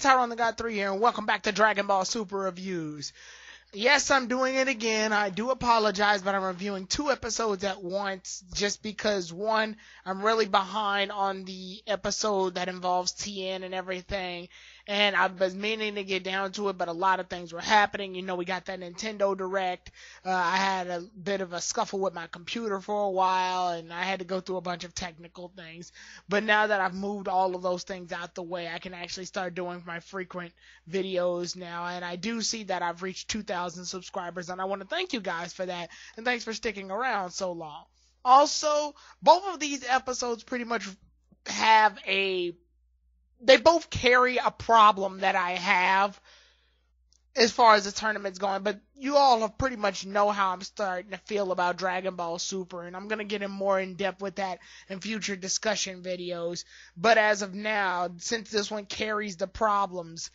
Tyrone the God 3 here, and welcome back to Dragon Ball Super Reviews. Yes, I'm doing it again. I do apologize, but I'm reviewing 2 episodes at once just because, one, I'm really behind on the episode that involves TN and everything, and I was meaning to get down to it, but a lot of things were happening. You know, we got that Nintendo Direct. I had a bit of a scuffle with my computer for a while, and I had to go through a bunch of technical things. But now that I've moved all of those things out the way, I can actually start doing my frequent videos now, and I do see that I've reached 2,000 subscribers, and I want to thank you guys for that, and thanks for sticking around so long. Also, both of these episodes pretty much they both carry a problem that I have as far as the tournament's going, but you all pretty much know how I'm starting to feel about Dragon Ball Super, and I'm going to get in more in depth with that in future discussion videos. But as of now, since this one carries the problems,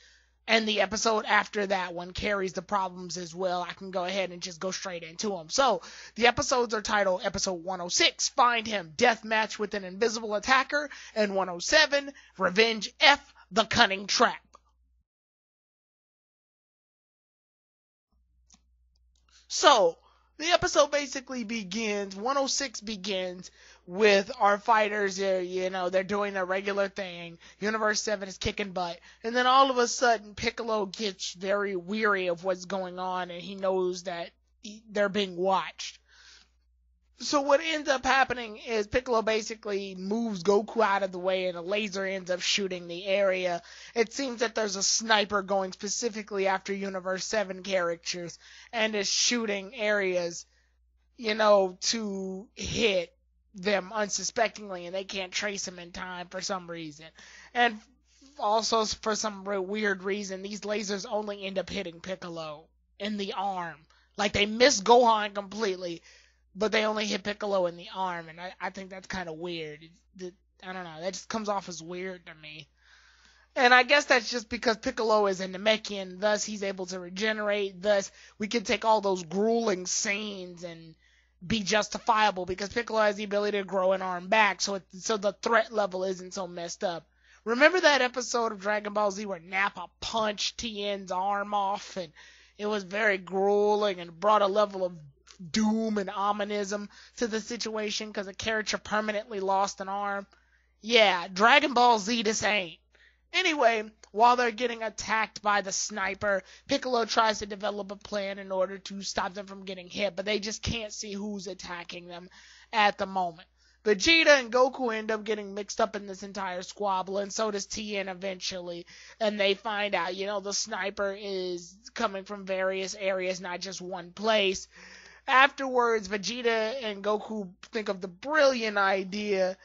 and the episode after that one carries the problems as well, I can go ahead and just go straight into them. So, the episodes are titled Episode 106, Find Him, Death Match with an Invisible Attacker, and 107, Revenge F, The Cunning Trap. So, the episode basically begins, 106 begins with our fighters, they're doing their regular thing. Universe 7 is kicking butt. And then all of a sudden, Piccolo gets very weary of what's going on, and he knows that they're being watched. So what ends up happening is Piccolo basically moves Goku out of the way, and a laser ends up shooting the area. It seems that there's a sniper going specifically after Universe 7 characters, and is shooting areas, to hit them unsuspectingly, and they can't trace him in time for some reason. And also, for some weird reason, these lasers only end up hitting Piccolo in the arm. Like, they miss Gohan completely, but they only hit Piccolo in the arm, and I think that's kind of weird. I don't know, that just comes off as weird to me. And I guess that's just because Piccolo is a Namekian, thus he's able to regenerate, thus we can take all those grueling scenes and be justifiable, because Piccolo has the ability to grow an arm back, so the threat level isn't so messed up. Remember that episode of Dragon Ball Z where Nappa punched Tien's arm off, and it was very grueling and brought a level of doom and ominism to the situation because a character permanently lost an arm? Yeah, Dragon Ball Z this ain't. Anyway, while they're getting attacked by the sniper, Piccolo tries to develop a plan in order to stop them from getting hit, but they just can't see who's attacking them at the moment. Vegeta and Goku end up getting mixed up in this entire squabble, and so does Tien eventually. And they find out, the sniper is coming from various areas, not just one place. Afterwards, Vegeta and Goku think of the brilliant idea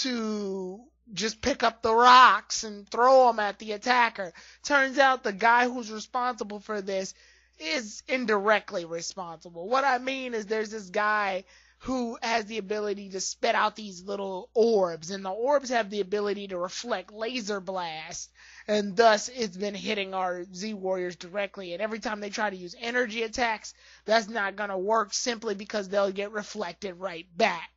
to just pick up the rocks and throw them at the attacker. Turns out the guy who's responsible for this is indirectly responsible. What I mean is there's this guy who has the ability to spit out these little orbs, and the orbs have the ability to reflect laser blasts, and thus it's been hitting our Z Warriors directly, and every time they try to use energy attacks, that's not going to work simply because they'll get reflected right back.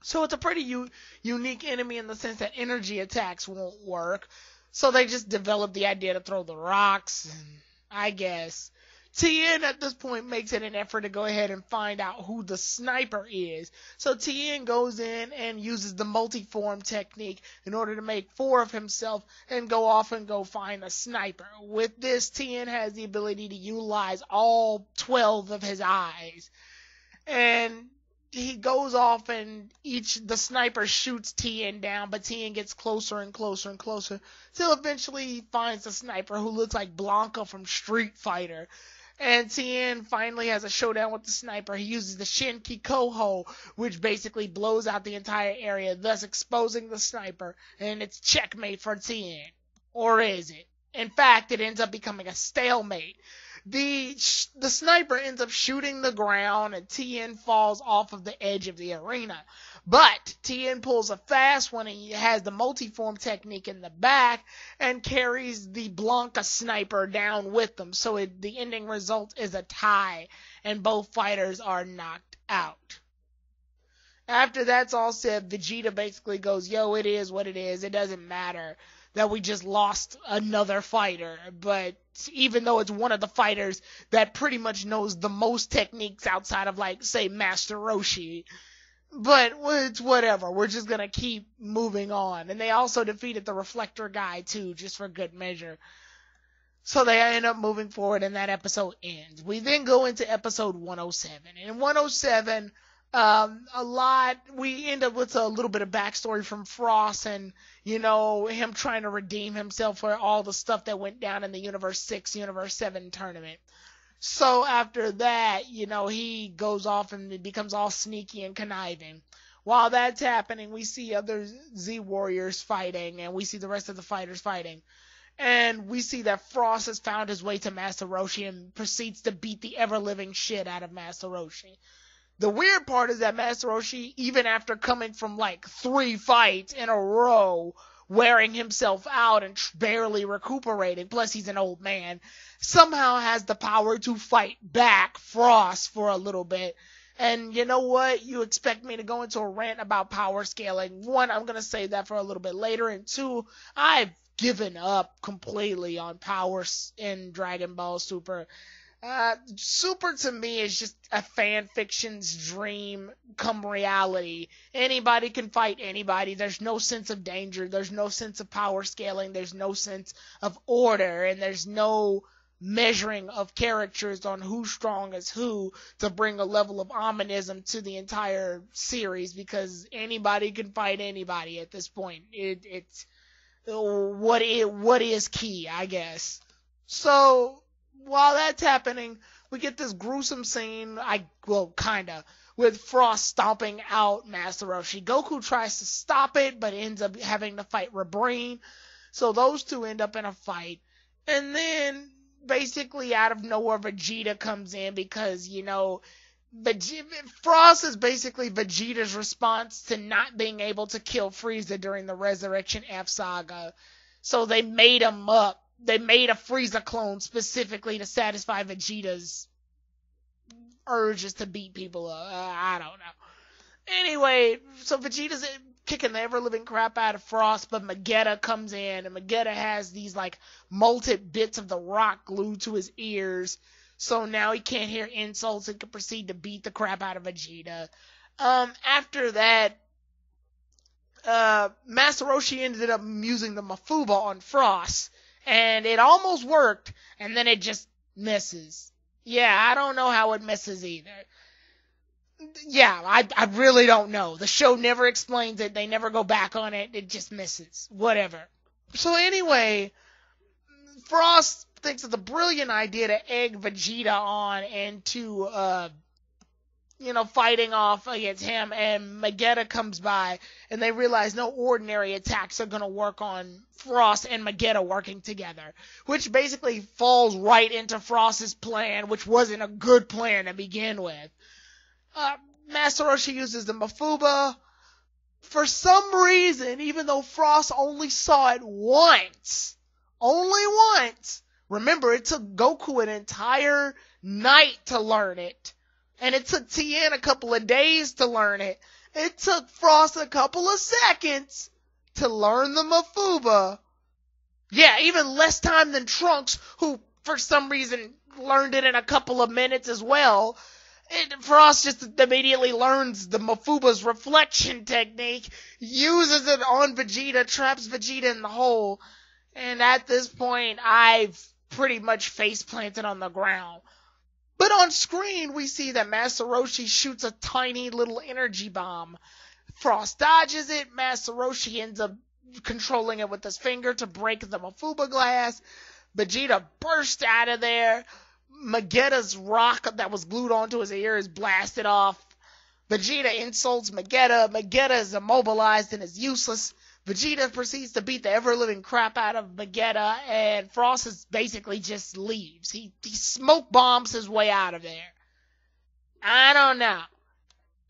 So it's a pretty unique enemy in the sense that energy attacks won't work, so they just developed the idea to throw the rocks, and I guess Tien at this point makes it an effort to go ahead and find out who the sniper is. So Tien goes in and uses the multi-form technique in order to make 4 of himself and go off and go find a sniper. With this, Tien has the ability to utilize all 12 of his eyes. And he goes off and the sniper shoots Tien down, but Tien gets closer and closer and closer till eventually he finds the sniper who looks like Blanca from Street Fighter. And Tien finally has a showdown with the sniper. He uses the Shinki Koho, which basically blows out the entire area, thus exposing the sniper, and it's checkmate for Tien. Or is it? In fact, it ends up becoming a stalemate. The sniper ends up shooting the ground, and Tien falls off of the edge of the arena. But Tien pulls a fast one, and he has the multi-form technique in the back and carries the Blanca sniper down with them. So the ending result is a tie, and both fighters are knocked out. After that's all said, Vegeta basically goes, yo, it is what it is. It doesn't matter. that we just lost another fighter. But even though it's one of the fighters that pretty much knows the most techniques outside of, like, say, Master Roshi. But it's whatever. We're just going to keep moving on. And they also defeated the Reflector guy, too, just for good measure. So they end up moving forward, and that episode ends. We then go into episode 107. In 107, we end up with a little bit of backstory from Frost and, him trying to redeem himself for all the stuff that went down in the Universe 6, Universe 7 tournament. So after that, he goes off and becomes all sneaky and conniving. While that's happening, we see other Z Warriors fighting, and we see the rest of the fighters fighting. And we see that Frost has found his way to Master Roshi and proceeds to beat the ever-living shit out of Master Roshi. The weird part is that Master Roshi, even after coming from like 3 fights in a row, wearing himself out and barely recuperating, plus he's an old man, somehow has the power to fight back Frost for a little bit. And you know what? You expect me to go into a rant about power scaling. 1, I'm going to save that for a little bit later. And 2, I've given up completely on power in Dragon Ball Super. Super to me is just a fan fiction's dream come reality. Anybody can fight anybody. There's no sense of danger. There's no sense of power scaling. There's no sense of order. And there's no measuring of characters on who's strong as who to bring a level of ominism to the entire series, because anybody can fight anybody at this point. It's what is key, I guess. So while that's happening, we get this gruesome scene, kinda, with Frost stomping out Master Roshi. Goku tries to stop it, but ends up having to fight Rabrain. So those two end up in a fight. And then, basically out of nowhere, Vegeta comes in because, Frost is basically Vegeta's response to not being able to kill Frieza during the Resurrection F saga. So they made him up. They made a Frieza clone specifically to satisfy Vegeta's urges to beat people up. I don't know. Anyway, so Vegeta's kicking the ever-living crap out of Frost, but Vegeta comes in, and Vegeta has these, molted bits of the rock glued to his ears. So now he can't hear insults and can proceed to beat the crap out of Vegeta. After that, Master Roshi ended up using the Mafuba on Frost. And it almost worked, and then it just misses. Yeah, I don't know how it misses either. Yeah, I really don't know. The show never explains it. They never go back on it. It just misses. Whatever. So anyway, Frost thinks of the brilliant idea to egg Vegeta on into, fighting off against him, and Vegeta comes by, and they realize no ordinary attacks are going to work on Frost and Vegeta working together, which basically falls right into Frost's plan, which wasn't a good plan to begin with. Master Roshi uses the Mafuba. For some reason, even though Frost only saw it once, remember, it took Goku an entire night to learn it. And it took Tien a couple of days to learn it. It took Frost a couple of seconds to learn the Mafuba. Yeah, even less time than Trunks, who for some reason learned it in a couple of minutes as well. And Frost just immediately learns the Mafuba's reflection technique, uses it on Vegeta, traps Vegeta in the hole. And at this point, I've pretty much face planted on the ground. But on screen, we see that Master Roshi shoots a tiny little energy bomb. Frost dodges it. Master Roshi ends up controlling it with his finger to break the Mafuba glass. Vegeta bursts out of there. Vegeta's rock that was glued onto his ear is blasted off. Vegeta insults Vegeta. Vegeta is immobilized and is useless. Vegeta proceeds to beat the ever-living crap out of Vegeta, and Frost is basically just leaves. He smoke bombs his way out of there. I don't know.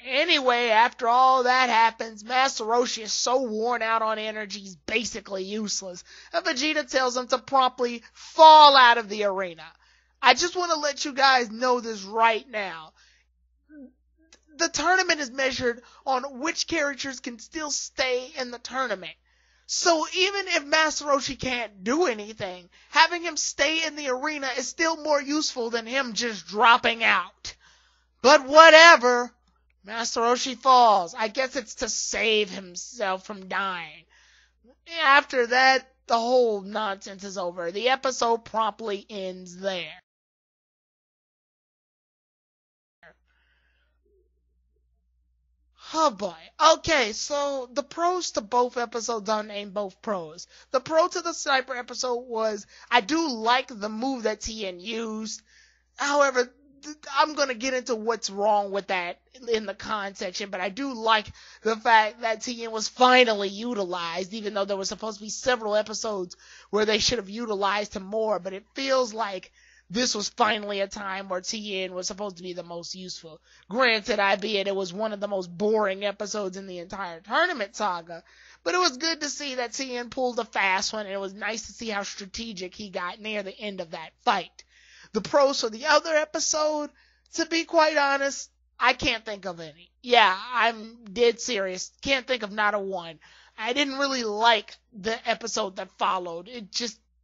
Anyway, after all that happens, Master Roshi is so worn out on energy, he's basically useless. And Vegeta tells him to promptly fall out of the arena. I just want to let you guys know this right now. The tournament is measured on which characters can still stay in the tournament. So even if Master Roshi can't do anything, having him stay in the arena is still more useful than him just dropping out. But whatever. Master Roshi falls. I guess it's to save himself from dying. After that, the whole nonsense is over. The episode promptly ends there. Oh boy. Okay, so the pros to both episodes, I'll name both pros. The pro to the sniper episode was, I do like the move that Tien used. However, I'm going to get into what's wrong with that in the con section, but I do like the fact that Tien was finally utilized, even though there was supposed to be several episodes where they should have utilized him more, but it feels like this was finally a time where Tien was supposed to be the most useful. Granted, albeit it was one of the most boring episodes in the entire tournament saga, but it was good to see that Tien pulled a fast one, and it was nice to see how strategic he got near the end of that fight. The pros for the other episode, to be quite honest, I can't think of any. Yeah, I'm dead serious. Can't think of not a one. I didn't really like the episode that followed.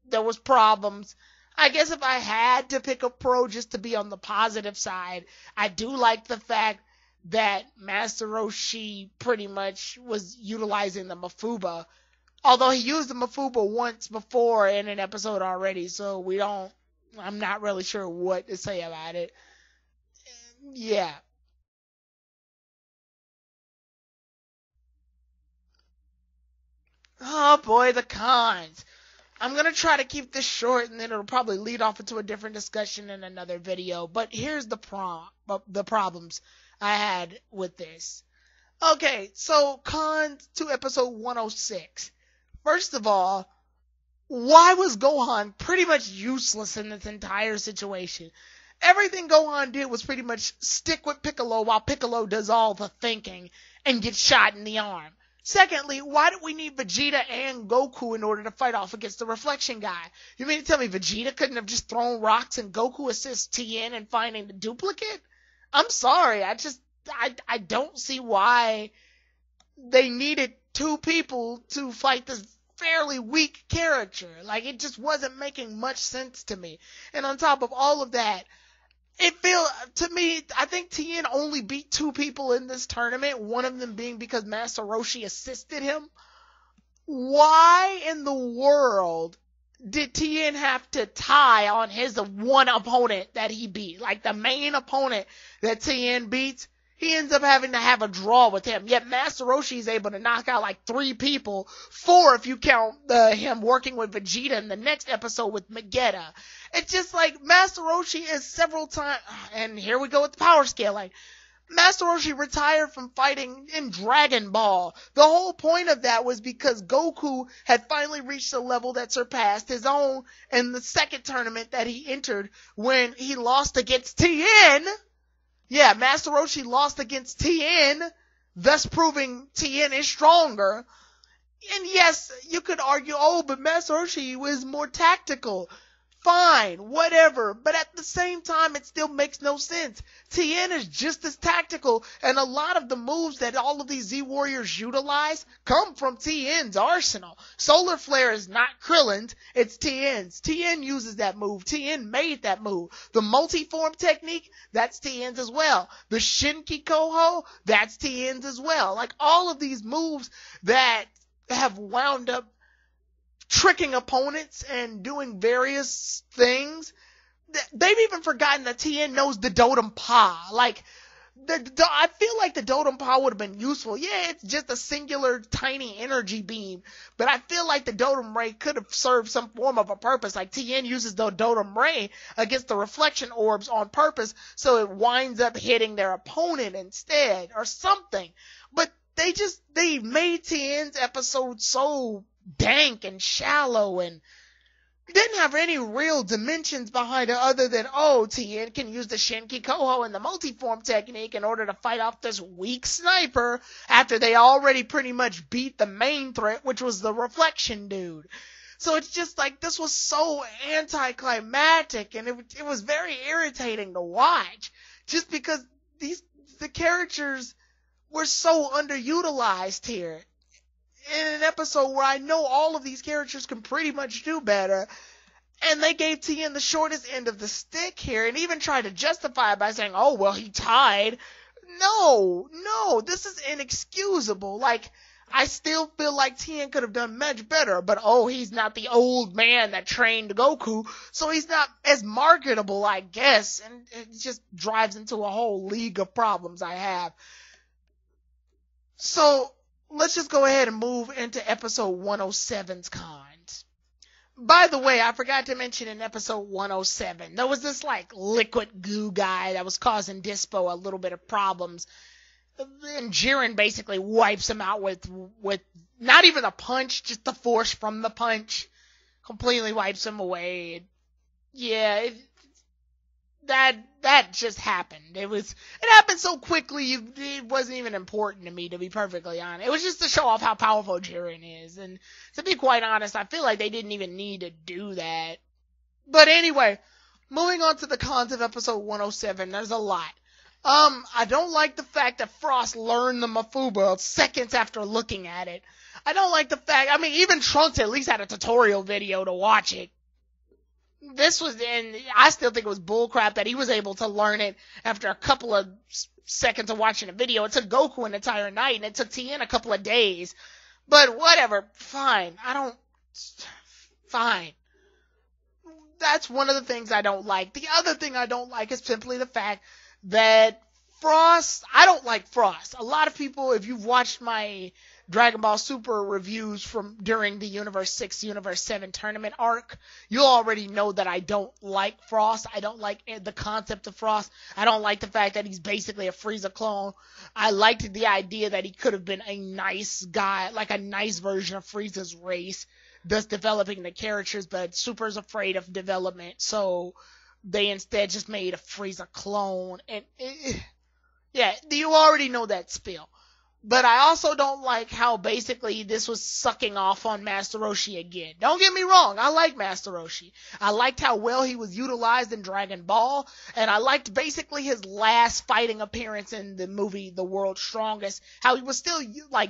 There was problems. I guess if I had to pick a pro just to be on the positive side, I do like the fact that Master Roshi pretty much was utilizing the Mafuba. Although he used the Mafuba once before in an episode already, so I'm not really sure what to say about it. Yeah. Oh boy, the cons. I'm going to try to keep this short, and then it'll probably lead off into a different discussion in another video. But here's the problems I had with this. Okay, so cons to episode 106. First of all, why was Gohan pretty much useless in this entire situation? Everything Gohan did was pretty much stick with Piccolo while Piccolo does all the thinking and gets shot in the arm. Secondly, why do we need Vegeta and Goku in order to fight off against the Reflection guy? You mean to tell me Vegeta couldn't have just thrown rocks and Goku assists Tien in finding the duplicate? I'm sorry, I don't see why they needed two people to fight this fairly weak character. Like, it just wasn't making much sense to me. And on top of all of that, to me, I think Tien only beat two people in this tournament, one of them being because Master Roshi assisted him. Why in the world did Tien have to tie on his one opponent that he beat? Like, the main opponent that Tien beats, he ends up having to have a draw with him. Yet Master Roshi is able to knock out like 3 people, 4 if you count him working with Vegeta in the next episode with Vegeta. It's just like Master Roshi is several times, and here we go with the power scaling. Master Roshi retired from fighting in Dragon Ball. The whole point of that was because Goku had finally reached a level that surpassed his own in the second tournament that he entered when he lost against Tien. Yeah, Master Roshi lost against Tien, thus proving Tien is stronger. And yes, you could argue, but Master Roshi was more tactical. Fine, whatever, but at the same time, it still makes no sense. Tien is just as tactical, and a lot of the moves that all of these Z-Warriors utilize come from Tien's arsenal. Solar Flare is not Krillin's, it's Tien's. Tien uses that move. Tien made that move. The multi-form technique, that's Tien's as well. The Shinki Koho, that's Tien's as well. Like, all of these moves that have wound up tricking opponents and doing various things. They've even forgotten that Tien knows the Dotem Pa. Like, I feel like the Dotem Pa would have been useful. Yeah, it's just a singular tiny energy beam, but I feel like the Dotem Ray could have served some form of a purpose. Like, Tien uses the Dotem Ray against the reflection orbs on purpose, so it winds up hitting their opponent instead, or something. But they made Tien's episode so dank and shallow and didn't have any real dimensions behind it other than, Tien can use the Shinki Koho and the multiform technique in order to fight off this weak sniper after they already pretty much beat the main threat, which was the reflection dude. So it's just like, this was so anticlimactic, and it was very irritating to watch, just because the characters were so underutilized here. in an episode where I know all of these characters can pretty much do better, and they gave Tien the shortest end of the stick here, and even tried to justify it by saying, oh, well, he tied. No, this is inexcusable. Like, I still feel like Tien could have done much better, but he's not the old man that trained Goku, so he's not as marketable, I guess, and it just drives into a whole league of problems I have. So, let's just go ahead and move into episode 107's cons. By the way, I forgot to mention in episode 107, there was this like liquid goo guy that was causing Dispo a little bit of problems. And Jiren basically wipes him out with not even a punch, just the force from the punch. Completely wipes him away. That just happened. It happened so quickly, it wasn't even important to me, to be perfectly honest. It was just to show off how powerful Jiren is. And to be quite honest, I feel like they didn't even need to do that. But anyway, moving on to the cons of episode 107, there's a lot. I don't like the fact that Frost learned the Mafuba seconds after looking at it. I don't like the fact, even Trunks at least had a tutorial video to watch it. And I still think it was bullcrap that he was able to learn it after a couple of seconds of watching a video. It took Goku an entire night, and it took Tien a couple of days. But whatever, fine. Fine. That's one of the things I don't like. The other thing I don't like is simply the fact that I don't like Frost. A lot of people, if you've watched my Dragon Ball Super reviews from during the Universe 6, Universe 7 tournament arc, you'll already know that I don't like Frost. I don't like the concept of Frost. I don't like the fact that he's basically a Frieza clone. I liked the idea that he could have been a nice guy, like a nice version of Frieza's race, thus developing the characters, but Super's afraid of development, so they instead just made a Frieza clone. And you already know that spiel. But I also don't like how basically this was sucking off on Master Roshi again. Don't get me wrong, I like Master Roshi. I liked how well he was utilized in Dragon Ball, and I liked basically his last fighting appearance in the movie The World's Strongest. How he was still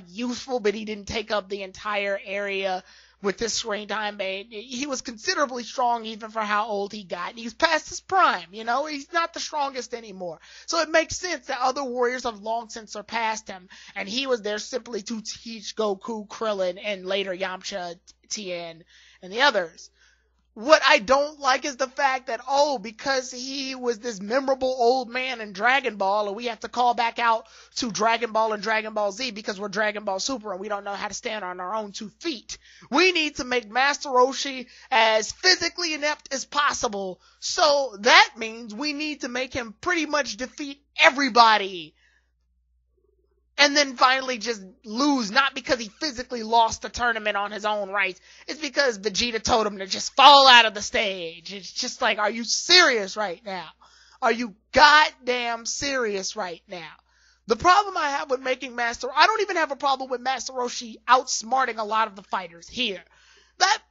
useful, but he didn't take up the entire area with this screen time. He was considerably strong even for how old he got. He was past his prime, he's not the strongest anymore. So it makes sense that other warriors have long since surpassed him, and he was there simply to teach Goku, Krillin, and later Yamcha, Tien, and the others. What I don't like is the fact that, because he was this memorable old man in Dragon Ball, and we have to call back out to Dragon Ball and Dragon Ball Z because we're Dragon Ball Super and we don't know how to stand on our own 2 feet. We need to make Master Roshi as physically inept as possible. So that means we need to make him pretty much defeat everybody. And then finally just lose, not because he physically lost the tournament on his own rights. It's because Vegeta told him to just fall out of the stage. It's just like, are you serious right now? Are you goddamn serious right now? The problem I have with I don't even have a problem with Master Roshi outsmarting a lot of the fighters here.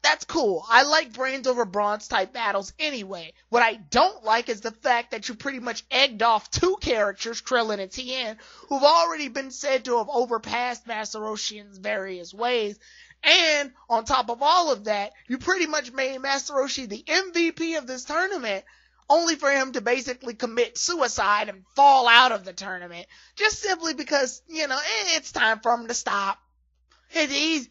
That's cool. I like brains over bronze type battles anyway. What I don't like is the fact that you pretty much egged off 2 characters, Krillin and Tien, who've already been said to have overpassed Master Roshi in various ways. And on top of all of that, you pretty much made Master Roshi the MVP of this tournament, only for him to basically commit suicide and fall out of the tournament. Just simply because, it's time for him to stop. He's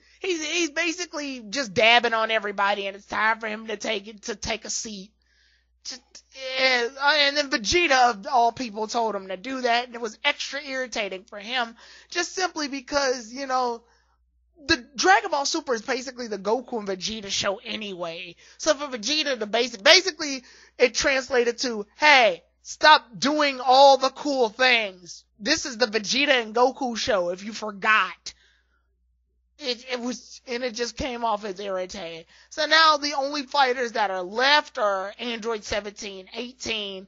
basically just dabbing on everybody, and it's time for him to take a seat. And then Vegeta, of all people, told him to do that, and it was extra irritating for him, just simply because, the Dragon Ball Super is basically the Goku and Vegeta show anyway. So for Vegeta to basically it translated to, hey, stop doing all the cool things. This is the Vegeta and Goku show, if you forgot. It just came off as irritating. So now the only fighters that are left are Android 17, 18,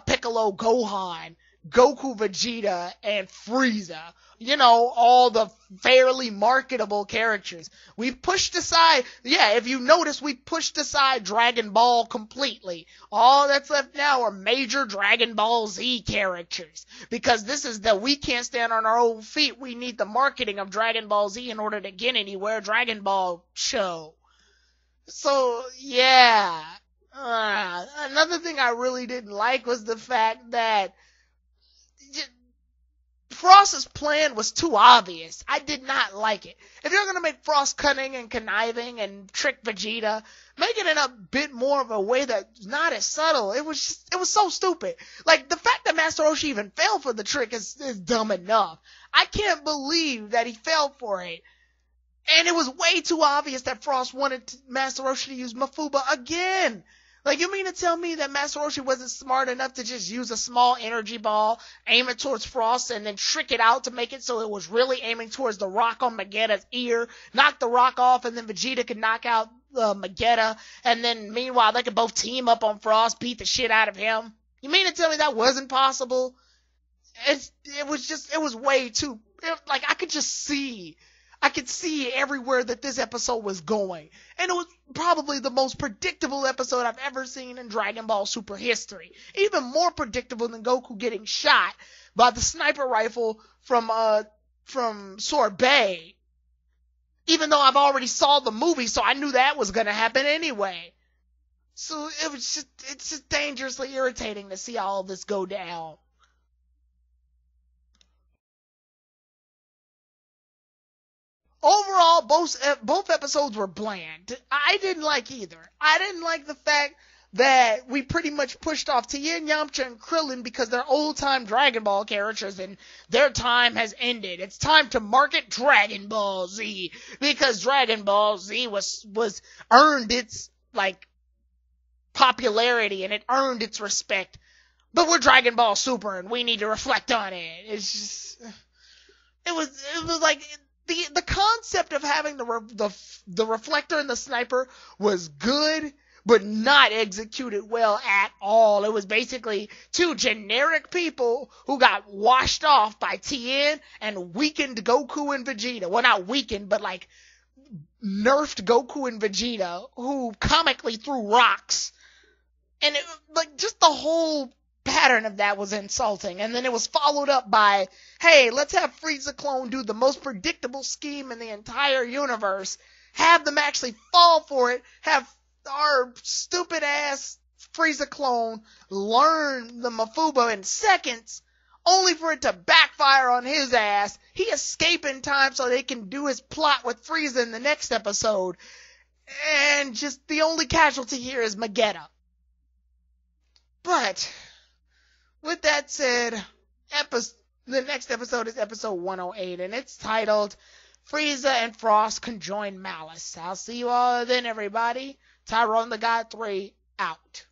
Piccolo, Gohan. Goku, Vegeta, and Frieza. You know, all the fairly marketable characters. We've pushed aside, if you notice, we pushed aside Dragon Ball completely. All that's left now are major Dragon Ball Z characters. Because we can't stand on our own feet. We need the marketing of Dragon Ball Z in order to get anywhere. Dragon Ball show. So, yeah. Another thing I really didn't like was the fact that Frost's plan was too obvious. I did not like it. If you're gonna make Frost cunning and conniving and trick Vegeta, make it in a bit more of a way that's not as subtle. It was so stupid. Like, the fact that Master Roshi even fell for the trick is dumb enough. I can't believe that he fell for it. And it was way too obvious that Frost wanted Master Roshi to use Mafuba again. Like, you mean to tell me that Master Roshi wasn't smart enough to just use a small energy ball, aim it towards Frost, and then trick it out to make it so it was really aiming towards the rock on Magetta's ear, knock the rock off, and then Vegeta could knock out Magetta, and then meanwhile they could both team up on Frost, beat the shit out of him? You mean to tell me that wasn't possible? It was way too, like, I could see everywhere that this episode was going. And it was probably the most predictable episode I've ever seen in Dragon Ball Super history. Even more predictable than Goku getting shot by the sniper rifle from Sorbet. Even though I've already saw the movie, so I knew that was gonna happen anyway. So it's just dangerously irritating to see all this go down. Overall, both episodes were bland. I didn't like either. I didn't like the fact that we pretty much pushed off Tien, Yamcha, and Krillin because they're old-time Dragon Ball characters and their time has ended. It's time to market Dragon Ball Z because Dragon Ball Z was earned its, like, popularity and it earned its respect. But we're Dragon Ball Super and we need to reflect on it. It's just, it was like, the concept of having the reflector and the sniper was good, but not executed well at all. It was basically two generic people who got washed off by Tien and weakened Goku and Vegeta. Well, not weakened, but like nerfed Goku and Vegeta, who comically threw rocks. And just the whole pattern of that was insulting. And then it was followed up by, hey, let's have Frieza Clone do the most predictable scheme in the entire universe. Have them actually fall for it. Have our stupid ass Frieza Clone learn the Mafuba in seconds, only for it to backfire on his ass. He escape in time so they can do his plot with Frieza in the next episode. And just the only casualty here is Magetta. But with that said, the next episode is episode 108, and it's titled Frieza and Frost Conjoin Malice. I'll see you all then, everybody. Tyrone the God 3, out.